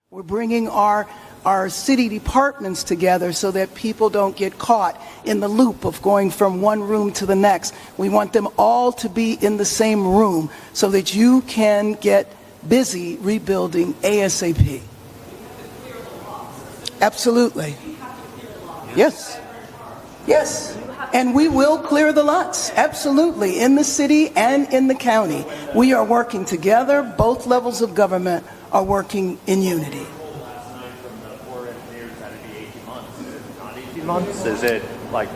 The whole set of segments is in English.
We're bringing our city departments together so that people don't get caught in the loop of going from one room to the next. We want them all to be in the same room so that you can get busy rebuilding ASAP. Absolutely. Yes. Yes. And we will clear the lots, absolutely, in the city and in the county. We are working together. Both levels of government are working in unity. Months? Is it like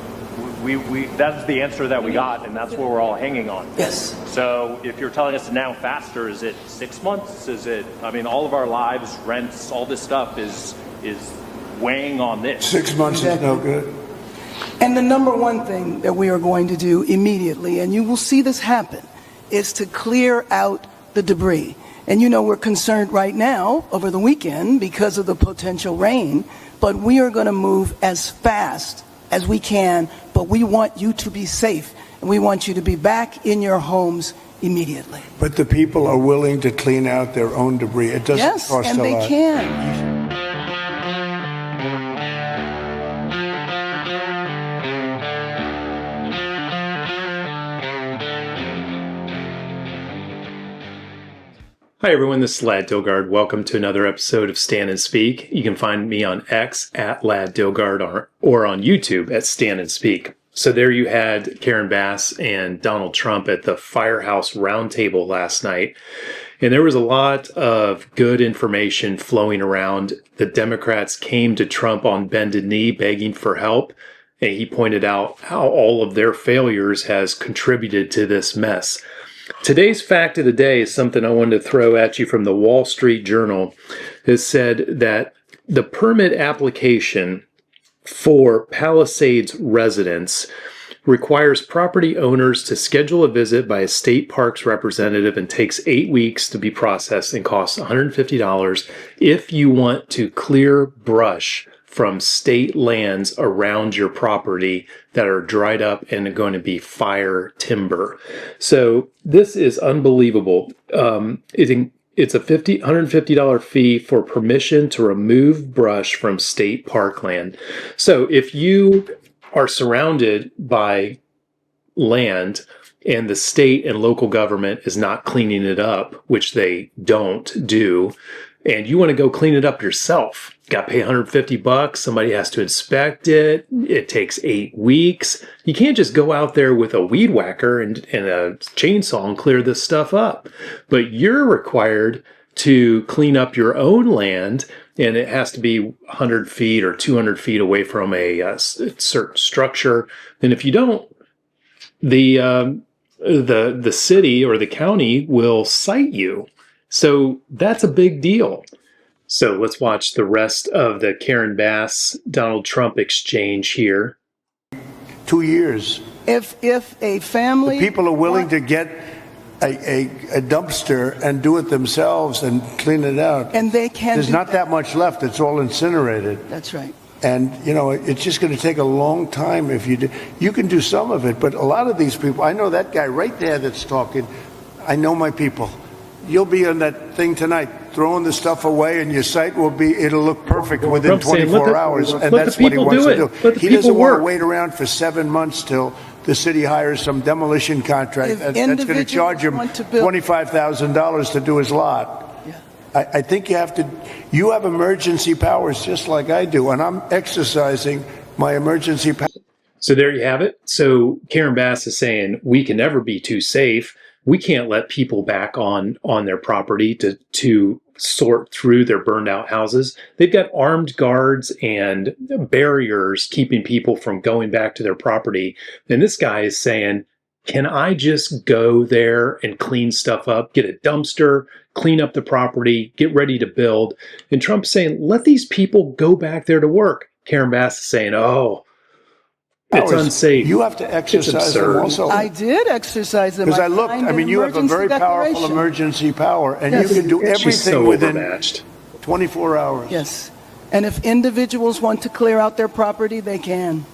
we that's the answer that we got, and that's what we're all hanging on? Yes. So if you're telling us now faster, is it 6 months? Is it, I mean, all of our lives, rents, all this stuff is weighing on this. 6 months is no good. And the number one thing that we are going to do immediately, and you will see this happen, is to clear out the debris. And you know, we're concerned right now over the weekend because of the potential rain, but we are going to move as fast as we can, but we want you to be safe, and we want you to be back in your homes immediately. But the people are willing to clean out their own debris. It doesn't cost a lot. Yes, and they can. Hi everyone, this is Lad Dilgard. Welcome to another episode of Stand and Speak. You can find me on X at Lad Dilgard or on YouTube at Stand and Speak. So there you had Karen Bass and Donald Trump at the Firehouse Roundtable last night. And there was a lot of good information flowing around. The Democrats came to Trump on bended knee begging for help. And he pointed out how all of their failures has contributed to this mess. Today's fact of the day is something I wanted to throw at you from the Wall Street Journal. It said that the permit application for Palisades residents requires property owners to schedule a visit by a state parks representative and takes 8 weeks to be processed and costs $150 if you want to clear brush from state lands around your property that are dried up and are going to be fire timber. So this is unbelievable. It's a $150 fee for permission to remove brush from state parkland. So if you are surrounded by land and the state and local government is not cleaning it up, which they don't do, and you want to go clean it up yourself, got to pay $150. Somebody has to inspect it. It takes 8 weeks. You can't just go out there with a weed whacker and a chainsaw and clear this stuff up. But you're required to clean up your own land, and it has to be 100 feet or 200 feet away from a certain structure. And if you don't, the city or the county will cite you. So that's a big deal. So let's watch the rest of the Karen Bass, Donald Trump exchange here. 2 years. If a family... The people are willing to get a dumpster and do it themselves and clean it out. And they can. There's not that much left. It's all incinerated. That's right. And, you know, it's just going to take a long time if you do. You can do some of it, but a lot of these people, I know that guy right there that's talking. I know my people. You'll be on that thing tonight, throwing the stuff away, and your site it'll look perfect within 24 hours, and that's what he wants to do. He doesn't want to wait around for 7 months till the city hires some demolition contract that's going to charge him $25,000 to do his lot. Yeah. I think you have emergency powers just like I do, and I'm exercising my emergency powers. So there you have it. So Karen Bass is saying we can never be too safe. We can't let people back on their property to sort through their burned out houses. They've got armed guards and barriers keeping people from going back to their property. And this guy is saying, can I just go there and clean stuff up, get a dumpster, clean up the property, get ready to build? And Trump's saying, let these people go back there to work. Karen Bass is saying, oh, it's unsafe. You have to exercise them also. I did exercise them. Because I looked, I mean, you have a very powerful emergency power, and you can do everything within 24 hours. Yes. And if individuals want to clear out their property, they can.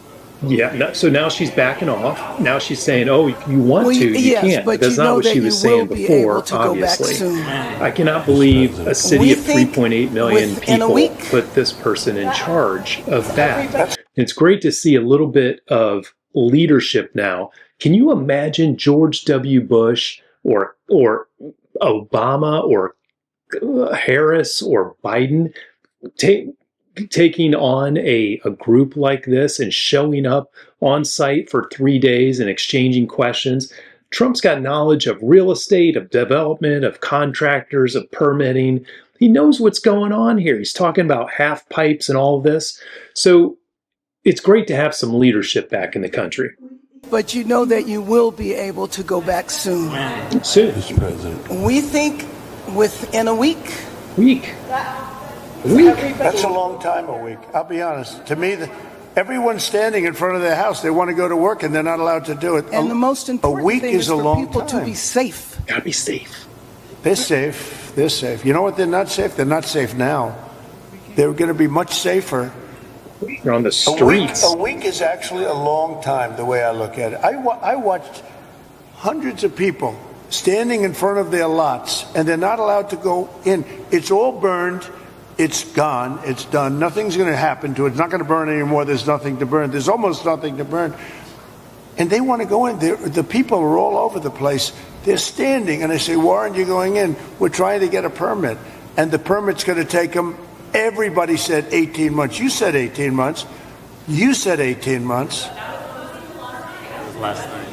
Yeah. So now she's backing off. Now she's saying, "Oh, if you want to, you yes, can't." but That's you not know what that she you was will saying be before. able to go back Obviously, soon. I cannot believe a city We of think 3.8 million within a people week. put this person in charge of that. It's great to see a little bit of leadership now. Can you imagine George W. Bush or Obama or Harris or Biden take, taking on a group like this and showing up on site for 3 days and exchanging questions? Trump's got knowledge of real estate, of development, of contractors, of permitting. He knows what's going on here. He's talking about half pipes and all of this. So it's great to have some leadership back in the country. But you know that you will be able to go back soon. Soon. Mr. President. We think within a week. Week. That's a long time, a week. I'll be honest. To me, everyone's standing in front of their house. They want to go to work, and they're not allowed to do it. And the most important week thing is a for long people to time. be safe. Gotta be safe. They're safe. They're safe. You know what? They're not safe. They're not safe now. They're going to be much safer. You're on the streets. A week is actually a long time, the way I look at it. I watched hundreds of people standing in front of their lots, and they're not allowed to go in. It's all burned. It's gone. It's done. Nothing's going to happen to it. It's not going to burn anymore. There's nothing to burn. There's almost nothing to burn. And they want to go in. The people are all over the place. They're standing, and I say, "Why aren't you going in? We're trying to get a permit." And the permit's going to take them. Everybody said 18 months. You said 18 months. You said 18 months. Last night.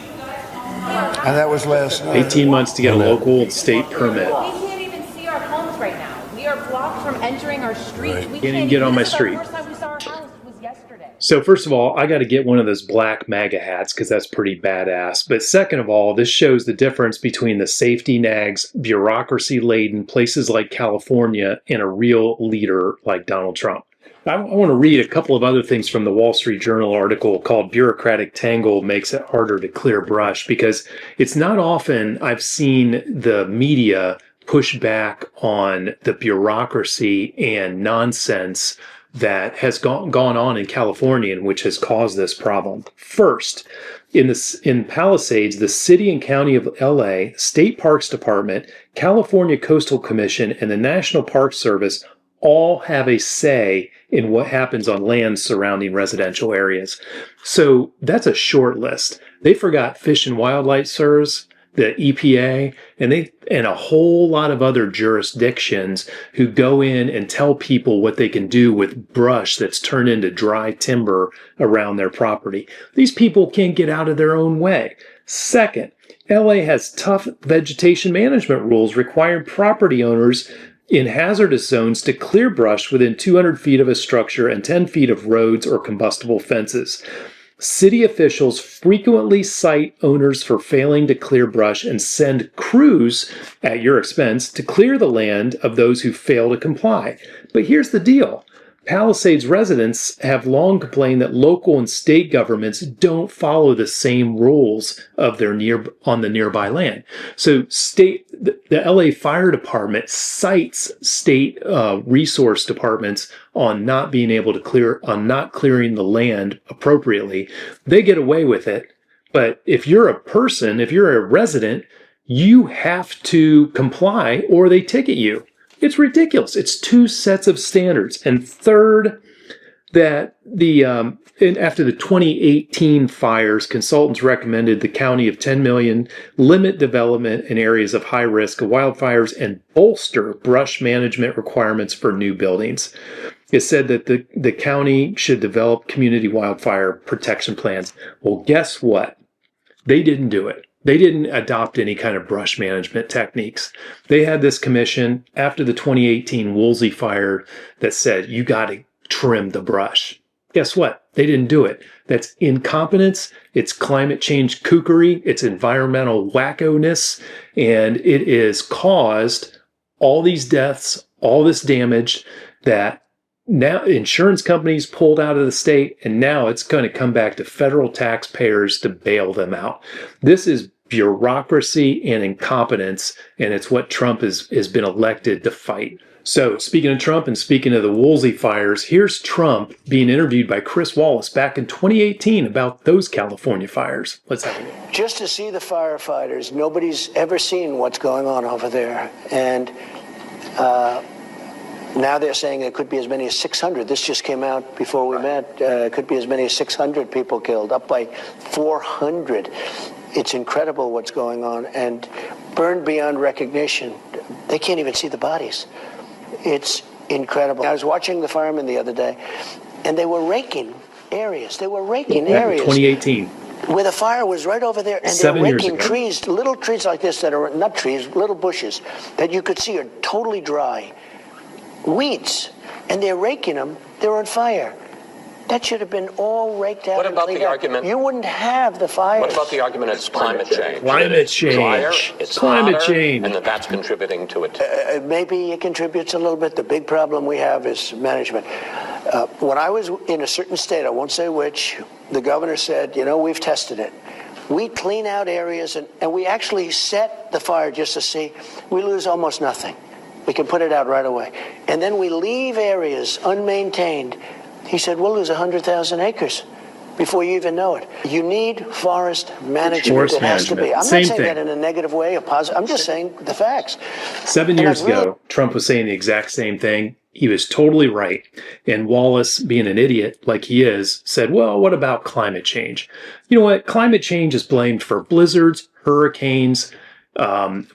And that was last night. 18 months to get a local and state permit. We can't even see our homes right now. We are blocked from entering our streets. Right. We Can't even get on my this is street. The first time we saw our house was yesterday. So first of all, I got to get one of those black MAGA hats because that's pretty badass. But second of all, this shows the difference between the safety nags, bureaucracy-laden places like California and a real leader like Donald Trump. I want to read a couple of other things from the Wall Street Journal article called "Bureaucratic Tangle Makes It Harder to Clear Brush," because it's not often I've seen the media push back on the bureaucracy and nonsense that has gone on in California and which has caused this problem. First, in Palisades, the city and county of LA, State Parks Department, California Coastal Commission, and the National Park Service all have a say in what happens on land surrounding residential areas. So that's a short list. They forgot Fish and Wildlife Service, the EPA, and a whole lot of other jurisdictions who go in and tell people what they can do with brush that's turned into dry timber around their property. These people can't get out of their own way. Second, LA has tough vegetation management rules requiring property owners in hazardous zones to clear brush within 200 feet of a structure and 10 feet of roads or combustible fences. City officials frequently cite owners for failing to clear brush and send crews at your expense to clear the land of those who fail to comply. But here's the deal. Palisades residents have long complained that local and state governments don't follow the same rules of their on the nearby land. So the LA Fire Department cites state resource departments on not being able to not clearing the land appropriately. They get away with it. But if you're a resident, you have to comply or they ticket you. It's ridiculous. It's two sets of standards. And third, that after the 2018 fires, consultants recommended the county of 10 million limit development in areas of high risk of wildfires and bolster brush management requirements for new buildings. It said that the county should develop community wildfire protection plans. Well, guess what? They didn't do it. They didn't adopt any kind of brush management techniques. They had this commission after the 2018 Woolsey fire that said, you got to trim the brush. Guess what? They didn't do it. That's incompetence. It's climate change kookery. It's environmental wacko-ness. And it has caused all these deaths, all this damage that now insurance companies pulled out of the state, and now it's going to come back to federal taxpayers to bail them out. This is bureaucracy and incompetence, and it's what Trump has been elected to fight. So, speaking of Trump and speaking of the Woolsey fires, here's Trump being interviewed by Chris Wallace back in 2018 about those California fires. Let's have a look. Just to see the firefighters, nobody's ever seen what's going on over there. And now they're saying it could be as many as 600. This just came out before we met. It could be as many as 600 people killed, up by 400. It's incredible what's going on, and burned beyond recognition. They can't even see the bodies. It's incredible. I was watching the firemen the other day, and they were raking areas. 2018. Where the fire was right over there, and they're 7 years raking ago. trees, little trees like this that are not trees, little bushes that you could see are totally dry. Weeds, and they're raking them. They're on fire. That should have been all raked out. What about the argument? You wouldn't have the fire. What about the argument it's climate change? Climate change. Drier, it's Climate hotter, change. and that's contributing to it. Maybe it contributes a little bit. The big problem we have is management. When I was in a certain state, I won't say which, the governor said, we've tested it. We clean out areas, and we actually set the fire just to see. We lose almost nothing. We can put it out right away. And then we leave areas unmaintained. He said, we'll lose 100,000 acres before you even know it. You need forest management. It has to be. I'm not saying that in a negative way, a positive. I'm just saying the facts. 7 years ago, Trump was saying the exact same thing. He was totally right. And Wallace, being an idiot like he is, said, well, what about climate change? You know what? Climate change is blamed for blizzards, hurricanes,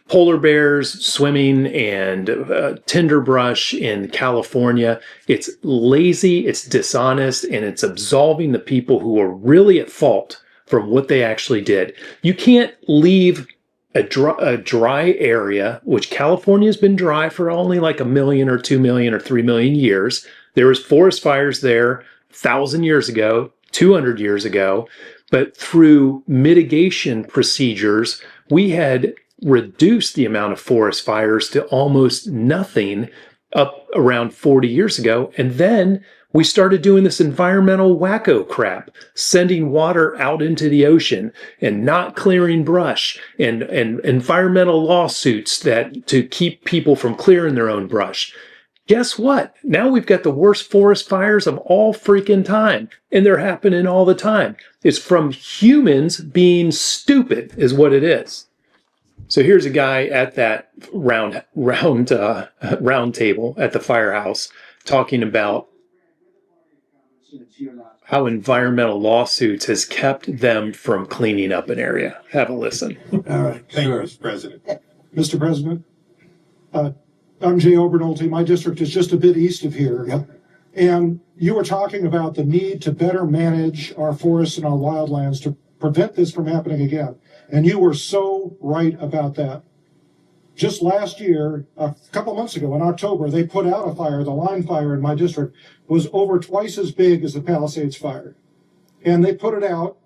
polar bears swimming, and tinderbrush in California. It's lazy, it's dishonest, and it's absolving the people who are really at fault for what they actually did. You can't leave a dry area, which California has been dry for only like 1 million or 2 million or 3 million years. There was forest fires there 1,000 years ago, 200 years ago, but through mitigation procedures, we had reduced the amount of forest fires to almost nothing up around 40 years ago. And then we started doing this environmental wacko crap, sending water out into the ocean and not clearing brush, and environmental lawsuits to keep people from clearing their own brush. Guess what? Now we've got the worst forest fires of all freaking time, and they're happening all the time. It's from humans being stupid is what it is. So here's a guy at that round table at the firehouse talking about how environmental lawsuits has kept them from cleaning up an area. Have a listen. All right. Thank you, Mr. President. Mr. President, I'm Jay Obernolte. My district is just a bit east of here. Yep. And you were talking about the need to better manage our forests and our wildlands to prevent this from happening again. And you were so right about that. Just last year, a couple months ago in October, they put out a fire. The line fire in my district was over twice as big as the Palisades fire. And they put it out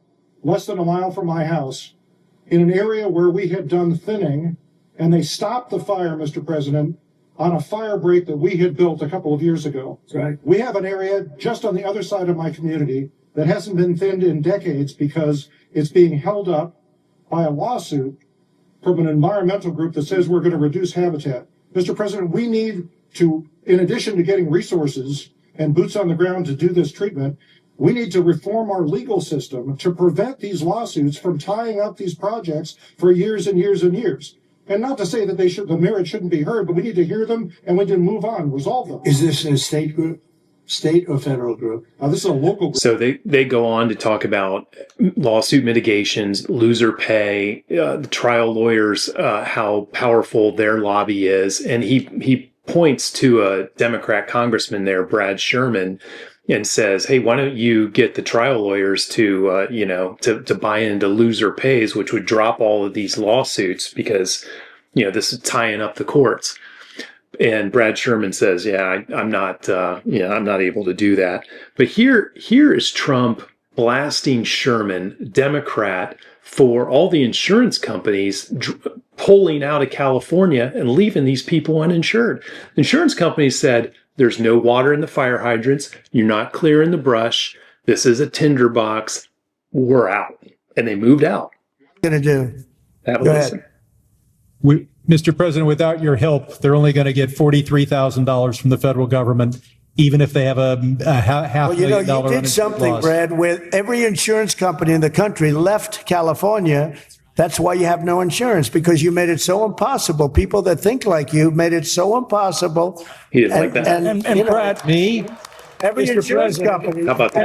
less than a mile from my house in an area where we had done thinning. And they stopped the fire, Mr. President, on a fire break that we had built a couple of years ago. Right. We have an area just on the other side of my community that hasn't been thinned in decades because it's being held up by a lawsuit from an environmental group that says we're going to reduce habitat. Mr. President, we need to, in addition to getting resources and boots on the ground to do this treatment, we need to reform our legal system to prevent these lawsuits from tying up these projects for years and years and years. And not to say that the merit shouldn't be heard, but we need to hear them and we need to move on, resolve them. Is this a state group? State or federal group? This is a local group. So they go on to talk about lawsuit mitigations, loser pay, the trial lawyers, how powerful their lobby is. And he points to a Democrat congressman there, Brad Sherman, and says, hey, why don't you get the trial lawyers to buy into loser pays, which would drop all of these lawsuits because, this is tying up the courts. And Brad Sherman says, I'm not able to do that. But here is Trump blasting Sherman, Democrat, for all the insurance companies pulling out of California and leaving these people uninsured. Insurance companies said, there's no water in the fire hydrants. You're not clearing the brush. This is a tinderbox. We're out. And they moved out. What are you going to do? Have a Go listen. ahead. Mr. President, without your help, they're only going to get $43,000 from the federal government, even if they have a half Well, you million dollar did something, loss. Brad, where every insurance company in the country left California. That's why you have no insurance, because you made it so impossible. People that think like you made it so impossible. He didn't like that. And Brad, me, every Mr. insurance President, company. How about the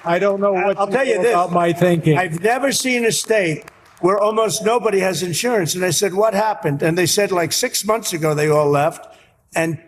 I don't know what I'll tell you this about my thinking. I've never seen a state where almost nobody has insurance. And I said, what happened? And they said like 6 months ago, they all left. And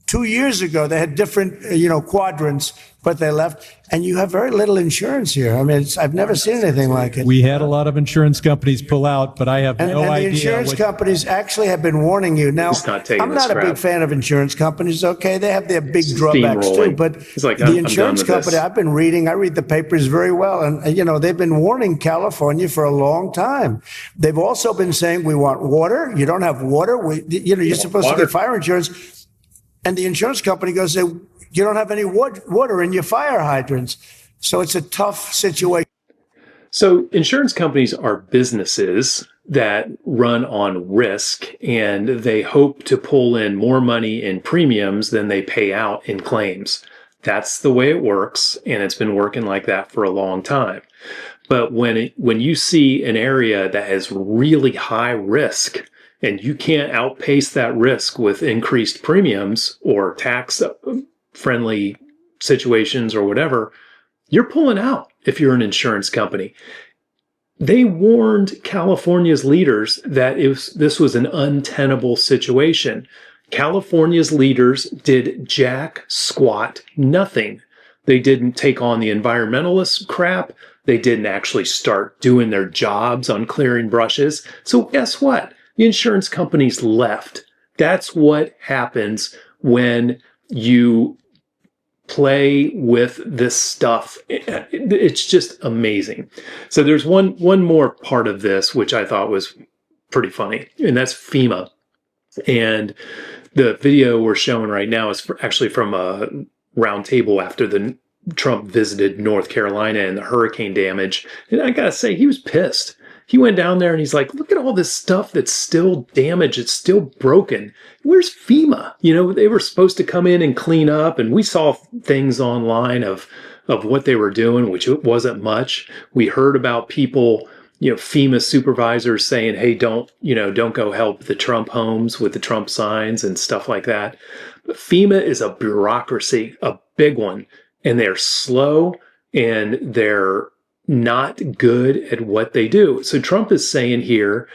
2 years ago, they had different, quadrants, but they left. And you have very little insurance here. I mean, I've never seen anything like it. We had a lot of insurance companies pull out, but I have no and idea. the insurance companies actually have been warning you. Now, I'm not a big fan of insurance companies. Okay, they have their big drawbacks too. But the insurance company, I read the papers very well. And, they've been warning California for a long time. They've also been saying, we want water. You don't have water. You're supposed to get fire insurance. And the insurance company goes, you don't have any water in your fire hydrants. So it's a tough situation. So insurance companies are businesses that run on risk, and they hope to pull in more money in premiums than they pay out in claims. That's the way it works, and it's been working like that for a long time. But when you see an area that has really high risk, and you can't outpace that risk with increased premiums or tax-friendly situations or whatever, you're pulling out if you're an insurance company. They warned California's leaders that this was an untenable situation. California's leaders did jack squat nothing. They didn't take on the environmentalist crap. They didn't actually start doing their jobs on clearing brushes. So guess what? The insurance companies left. That's what happens when you play with this stuff. It's just amazing. So there's one more part of this which I thought was pretty funny, and that's FEMA. And the video we're showing right now is actually from a round table after Trump visited North Carolina and the hurricane damage. And I gotta say, he was pissed. He went down there and he's like, look at all this stuff that's still damaged. It's still broken. Where's FEMA? They were supposed to come in and clean up. And we saw things online of what they were doing, which wasn't much. We heard about people, FEMA supervisors saying, hey, don't go help the Trump homes with the Trump signs and stuff like that. But FEMA is a bureaucracy, a big one. And they're slow and they're not good at what they do. So Trump is saying here,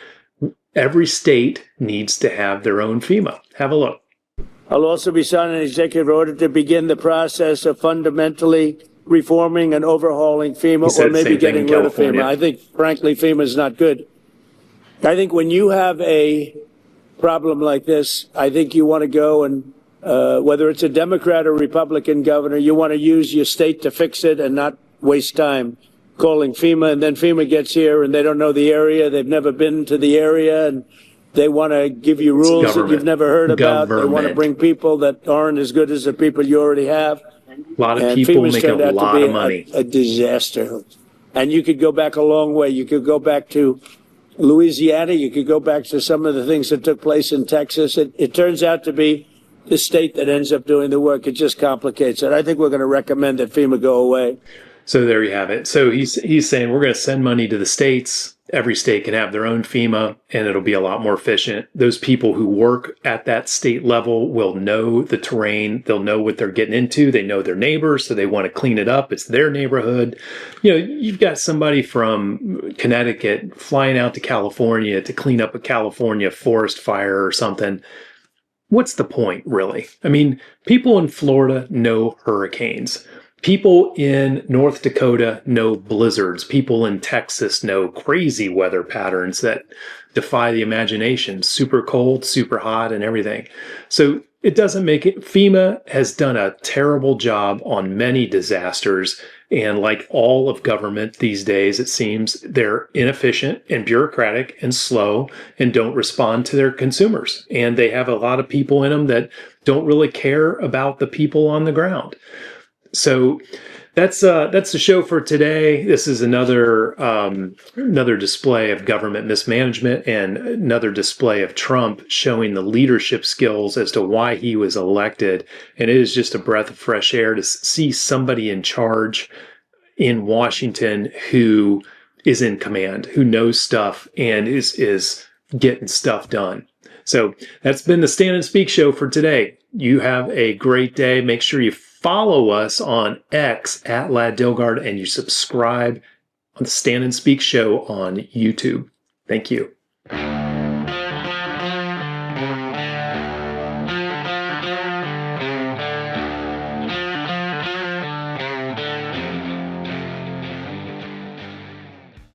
every state needs to have their own FEMA. Have a look. I'll also be signing an executive order to begin the process of fundamentally reforming and overhauling FEMA, or maybe getting rid of FEMA. I think, frankly, FEMA is not good. I think when you have a problem like this, I think you want to go and whether it's a Democrat or Republican governor, you want to use your state to fix it and not waste time calling FEMA, and then FEMA gets here and they don't know the area, they've never been to the area, and they want to give you rules that you've never heard about. They want to bring people that aren't as good as the people you already have. A lot of people make a lot of money. A disaster. And you could go back a long way. You could go back to Louisiana. You could go back to some of the things that took place in Texas. It turns out to be the state that ends up doing the work. It just complicates it. I think we're going to recommend that FEMA go away. So there you have it. So he's saying we're going to send money to the states. Every state can have their own FEMA, and it'll be a lot more efficient. Those people who work at that state level will know the terrain. They'll know what they're getting into. They know their neighbors, so they want to clean it up. It's their neighborhood. You've got somebody from Connecticut flying out to California to clean up a California forest fire or something. What's the point, really? I mean, people in Florida know hurricanes. People in North Dakota know blizzards. People in Texas know crazy weather patterns that defy the imagination. Super cold, super hot, and everything. So it doesn't make it. FEMA has done a terrible job on many disasters. And like all of government these days, it seems they're inefficient and bureaucratic and slow and don't respond to their consumers. And they have a lot of people in them that don't really care about the people on the ground. So that's the show for today. This is another display of government mismanagement and another display of Trump showing the leadership skills as to why he was elected. And it is just a breath of fresh air to see somebody in charge in Washington who is in command, who knows stuff and is getting stuff done. So that's been the Stand and Speak show for today. You have a great day. Make sure you follow us on X at Lad Dilgard, and you subscribe on the Stand and Speak show on YouTube. Thank you.